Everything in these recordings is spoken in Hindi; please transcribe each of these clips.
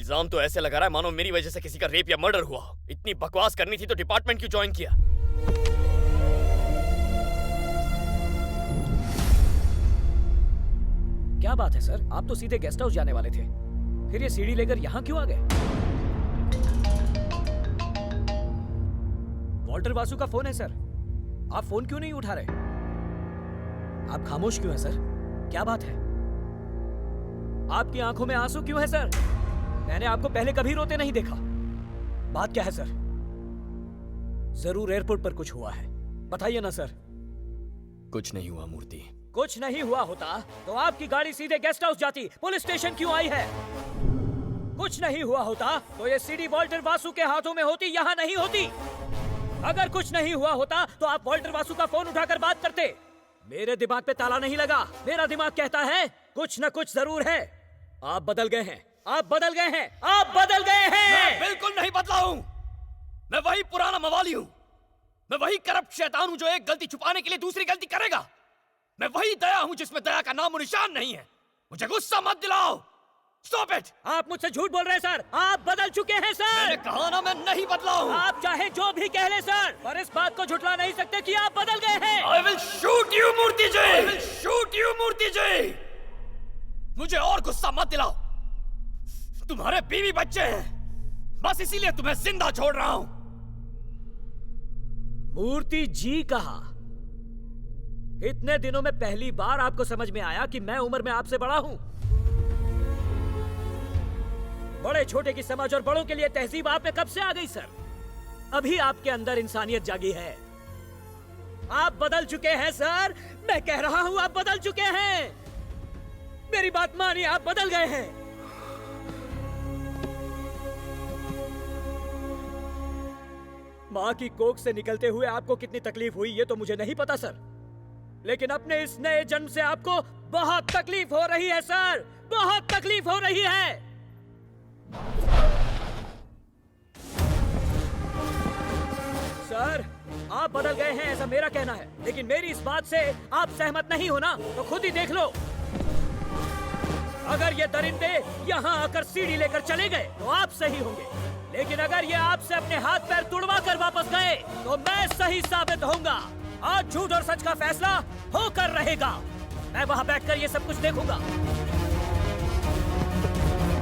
इल्जाम तो ऐसे लगा रहा है मानो मेरी वजह से किसी का रेप या मर्डर हुआ। इतनी बकवास करनी थी तो डिपार्टमेंट क्यों ज्वाइन किया? क्या बात है सर, आप तो सीधे गेस्ट हाउस जाने वाले थे, फिर ये सीढ़ी लेकर यहाँ क्यों आ गए? वॉल्टर वासु का फोन है सर, आप फोन क्यों नहीं उठा रहे? आप खामोश क्यों हैं सर? क्या बात है? आपकी आंखों में आंसू क्यों है सर? मैंने आपको पहले कभी रोते नहीं देखा। बात क्या है सर? जरूर एयरपोर्ट पर कुछ हुआ है, बताइए ना सर। कुछ नहीं हुआ मूर्ति। कुछ नहीं हुआ होता तो आपकी गाड़ी सीधे गेस्ट हाउस जाती, पुलिस स्टेशन क्यों आई है? कुछ नहीं हुआ होता तो ये सीडी वॉल्टर वासु के हाथों में होती, यहाँ नहीं होती। अगर कुछ नहीं हुआ होता तो आप वॉल्टर वासु का फोन उठाकर बात करते। मेरे दिमाग पे ताला नहीं लगा, मेरा दिमाग कहता है कुछ न कुछ जरूर है। आप बदल गए हैं, आप बदल गए हैं, आप बदल गए हैं। मैं बिल्कुल नहीं बदला हूँ। मैं वही पुराना मवाली हूँ। मैं वही करप्ट शैतान हूँ जो एक गलती छुपाने के लिए दूसरी गलती करेगा। मैं वही दया हूँ जिसमें दया का नाम और निशान नहीं है। मुझे गुस्सा मत दिलाओ। Stop it! आप मुझसे झूठ बोल रहे हैं सर, आप बदल चुके हैं सर। मैंने कहा ना मैं नहीं बदला हूँ। आप चाहे जो भी कह ले सर, पर इस बात को झुठला नहीं सकते कि आप बदल गए हैं। I will shoot you Murthy ji. I will shoot you मूर्ति जी। मुझे और गुस्सा मत दिलाओ। तुम्हारे बीवी बच्चे हैं, बस इसीलिए तुम्हें जिंदा छोड़ रहा हूँ। मूर्ति जी कहा। इतने दिनों में पहली बार आपको समझ में आया कि मैं उम्र में आपसे बड़ा हूं। बड़े छोटे की समझ और बड़ों के लिए तहजीब आप में कब से आ गई सर? अभी आपके अंदर इंसानियत जागी है। आप बदल चुके हैं सर, मैं कह रहा हूं आप बदल चुके हैं। मेरी बात मानिए, आप बदल गए हैं। मां की कोख से निकलते हुए आपको कितनी तकलीफ हुई ये तो मुझे नहीं पता सर, लेकिन अपने इस नए जन्म से आपको बहुत तकलीफ हो रही है सर, बहुत तकलीफ हो रही है। सर आप बदल गए हैं ऐसा मेरा कहना है, लेकिन मेरी इस बात से आप सहमत नहीं हो ना, तो खुद ही देख लो। अगर ये दरिंदे यहाँ आकर सीढ़ी लेकर चले गए तो आप सही होंगे, लेकिन अगर ये आपसे अपने हाथ पैर तुड़वा कर वापस गए तो मैं सही साबित होऊंगा। आज झूठ और सच का फैसला होकर रहेगा। मैं वहां बैठकर ये सब कुछ देखूंगा।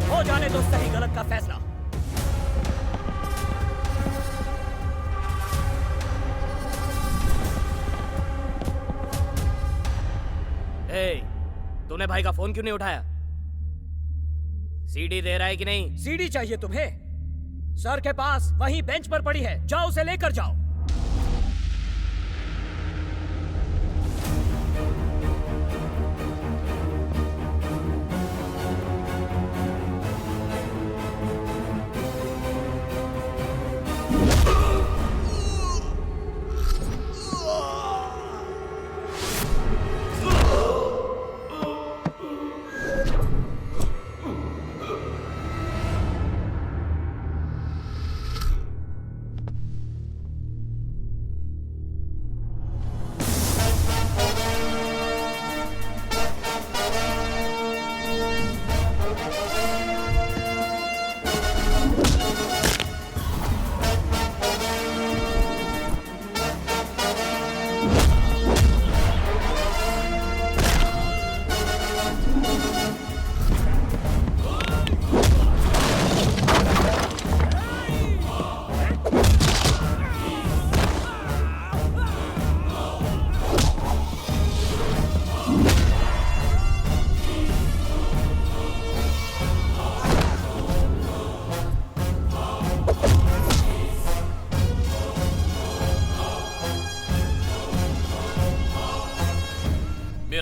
हो जाने दो सही गलत का फैसला। तूने भाई का फोन क्यों नहीं उठाया? सीडी दे रहा है कि नहीं? सीडी चाहिए तुम्हें? सर के पास वहीं बेंच पर पड़ी है, जाओ उसे लेकर जाओ।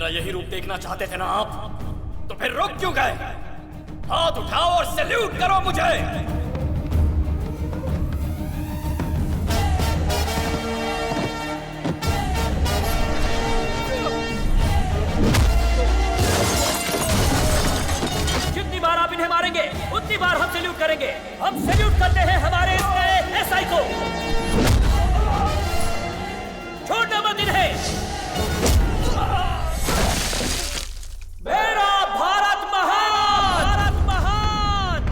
यही रूप देखना चाहते थे ना आप, तो फिर रुक क्यों गए? हाथ उठाओ और सैल्यूट करो मुझे। जितनी बार आप इन्हें मारेंगे उतनी बार हम सैल्यूट करेंगे। हम सैल्यूट करते हैं हमारे इस नए एसआई को। छोड़ना मत इन्हें। मेरा भारत महान, भारत महान।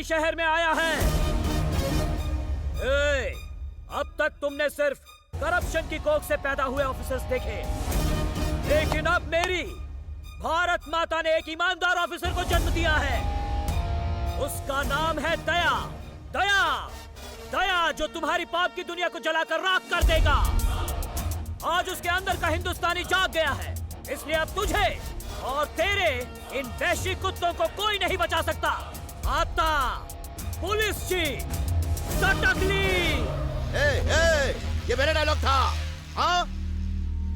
शहर में आया है। ए, अब तक तुमने सिर्फ करप्शन की कोख से पैदा हुए ऑफिसर्स देखे, लेकिन अब मेरी भारत माता ने एक ईमानदार ऑफिसर को जन्म दिया है। उसका नाम है दया। दया, दया जो तुम्हारी पाप की दुनिया को जलाकर राख कर देगा। आज उसके अंदर का हिंदुस्तानी जाग गया है, इसलिए अब तुझे और तेरे इन वैश्य कुत्तों को कोई नहीं बचा सकता। आता पुलिस चीफ सटकली। ये मेरा डायलॉग था। हाँ,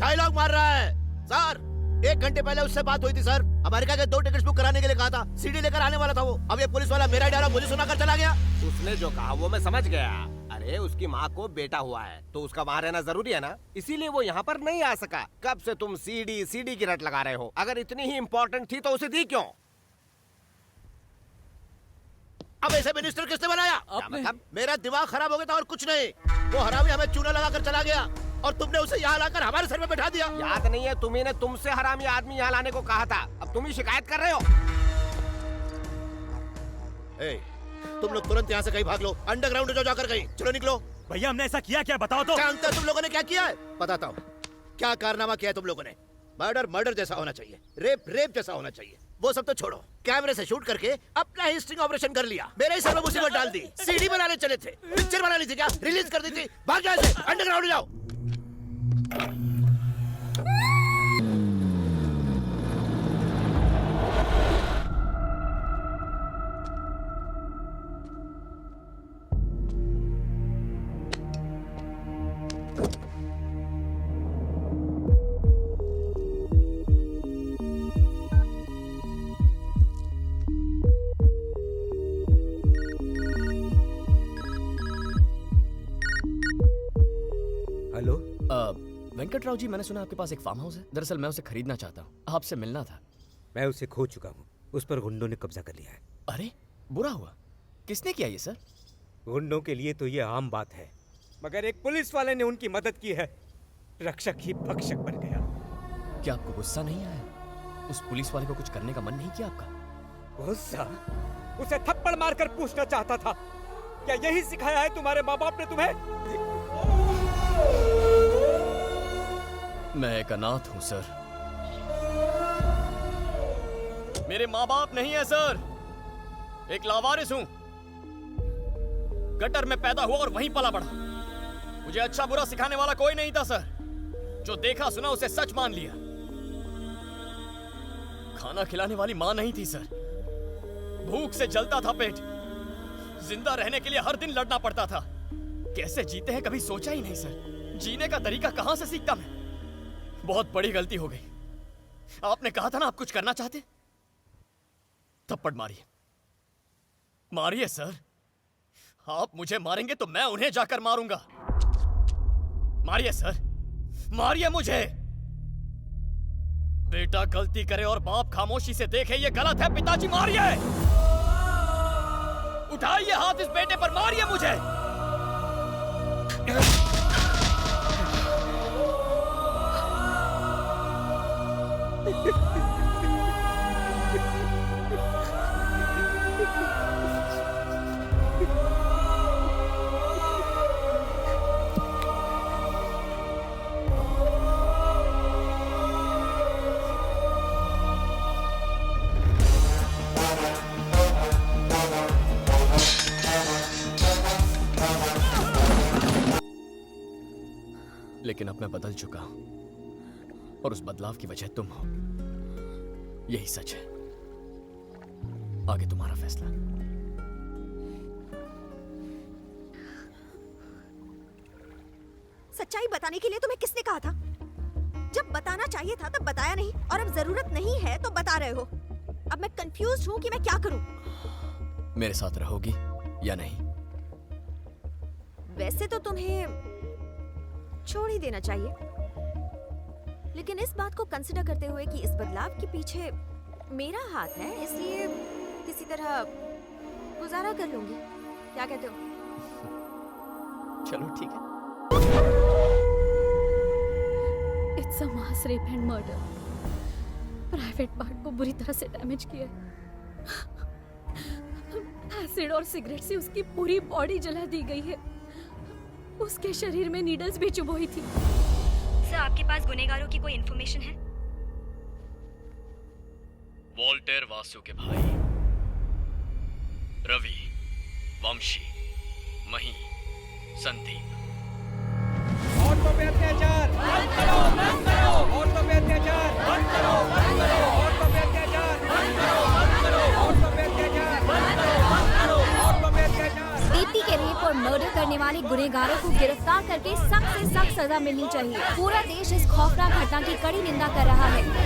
डायलॉग मार रहा है सर। 1 घंटे पहले उससे बात हुई थी सर। अमेरिका के 2 टिकट्स बुक कराने के लिए कहा था। सीडी लेकर आने वाला था वो। अब ये पुलिस वाला मेरा डायलॉग मुझे सुनाकर चला गया। उसने जो कहा वो मैं समझ गया। अरे उसकी माँ को बेटा हुआ है तो उसका वहाँ रहना जरूरी है ना, इसीलिए वो यहाँ पर नहीं आ सका। कब से तुम सीडी की रट लगा रहे हो? अगर इतनी ही इम्पोर्टेंट थी तो उसे दी क्यों? अब ऐसे मिनिस्टर किसने बनाया? मतलब? मेरा दिमाग खराब हो गया था और कुछ नहीं। वो हरामी हमें चूना लगाकर चला गया और तुमने उसे यहाँ लाकर हमारे सर में बैठा दिया। याद नहीं है तुम्ही ने तुमसे हरामी आदमी यहाँ लाने को कहा था? अब तुम ही शिकायत कर रहे हो। तुम लोग तुरंत यहाँ से कहीं भाग लो। अंडरग्राउंड जो जाकर कहीं। चलो निकलो। भैया हमने ऐसा किया क्या, बताओ तो। जानते हो तुम लोगों ने क्या किया है? बताता हूँ क्या कारनामा किया है तुम लोगों ने। मर्डर जैसा होना चाहिए, रेप जैसा होना चाहिए। वो सब तो छोड़ो, कैमरे से शूट करके अपना ही स्टिंग ऑपरेशन कर लिया। मेरे ही सर में मुसीबत डाल दी। सीडी बनाने चले थे, पिक्चर बनानी थी क्या? रिलीज कर दी थी। भाग जाओ से, अंडरग्राउंड जाओ। हेलो, वेंकट राव जी, मैंने सुना आपके पास एक फार्म हाउस है। दरअसल मैं उसे खरीदना चाहता हूँ, आपसे मिलना था। मैं उसे खो चुका हूँ। उस पर गुंडों ने कब्जा कर लिया है। अरे बुरा हुआ। किसने किया ये सर? गुंडों के लिए तो ये आम बात है, मगर एक पुलिस वाले ने उनकी मदद की है। रक्षक ही भक्षक बन गया। क्या आपको गुस्सा नहीं आया? उस पुलिस वाले को कुछ करने का मन नहीं किया आपका? गुस्सा? उसे थप्पड़ मारकर पूछना चाहता था, क्या यही सिखाया है तुम्हारे माँ बाप ने तुम्हें? मैं एक अनाथ हूं सर। मेरे माँ बाप नहीं है सर। एक लावारिस हूं। गटर में पैदा हुआ और वहीं पला बढ़ा। मुझे अच्छा बुरा सिखाने वाला कोई नहीं था सर। जो देखा सुना उसे सच मान लिया। खाना खिलाने वाली मां नहीं थी सर। भूख से जलता था पेट। जिंदा रहने के लिए हर दिन लड़ना पड़ता था। कैसे जीते हैं कभी सोचा ही नहीं सर। जीने का तरीका कहां से सीखता मैं? बहुत बड़ी गलती हो गई। आपने कहा था ना आप कुछ करना चाहते। थप्पड़ मारिए, मारिए सर। आप मुझे मारेंगे तो मैं उन्हें जाकर मारूंगा। मारिए सर, मारिए मुझे। बेटा गलती करे और बाप खामोशी से देखे, ये गलत है। पिताजी मारिए, उठाइए हाथ इस बेटे पर, मारिए मुझे। लेकिन अब मैं बदल चुका हूं और उस बदलाव की वजह तुम हो। यही सच है। आगे तुम्हारा फैसला। सच्चाई बताने के लिए तुम्हें किसने कहा था? जब बताना चाहिए था तब बताया नहीं, और अब जरूरत नहीं है तो बता रहे हो। अब मैं कंफ्यूज हूँ कि मैं क्या करूँ। मेरे साथ रहोगी या नहीं? वैसे तो तुम्हें छोड़ ही देना चाहिए, लेकिन इस बात को कंसिडर करते हुए कि इस बदलाव के पीछे मेरा हाथ है, इसलिए किसी तरह गुजारा कर लूंगी। क्या कहते हो? चलो ठीक है। It's a mass rape and murder. Private part को बुरी तरह से डैमेज किया है। एसिड और सिगरेट से उसकी पूरी बॉडी जला दी गई है। उसके शरीर में नीडल्स भी चुभोई थी। सर, आपके पास गुनहगारों की कोई इन्फॉर्मेशन है? वॉल्टर वासु के भाई रवि, वंशी, मही, संदीप। औरतों पे अत्याचार बंद करो, बंद करो। औरतों पे अत्याचार बंद करो, बंद करो। औरतों पे अत्याचार बंद करो, बंद करो। औरतों पे अत्याचार बंद करो, बंद करो। औरतों पे अत्याचार। बेटी के रेप और मर्डर करने वाले गुनहगारों को गिरफ्तार करके सख्त से सख्त सजा मिलनी चाहिए। पूरा देश इस खौफनाक घटना की कड़ी निंदा कर रहा है।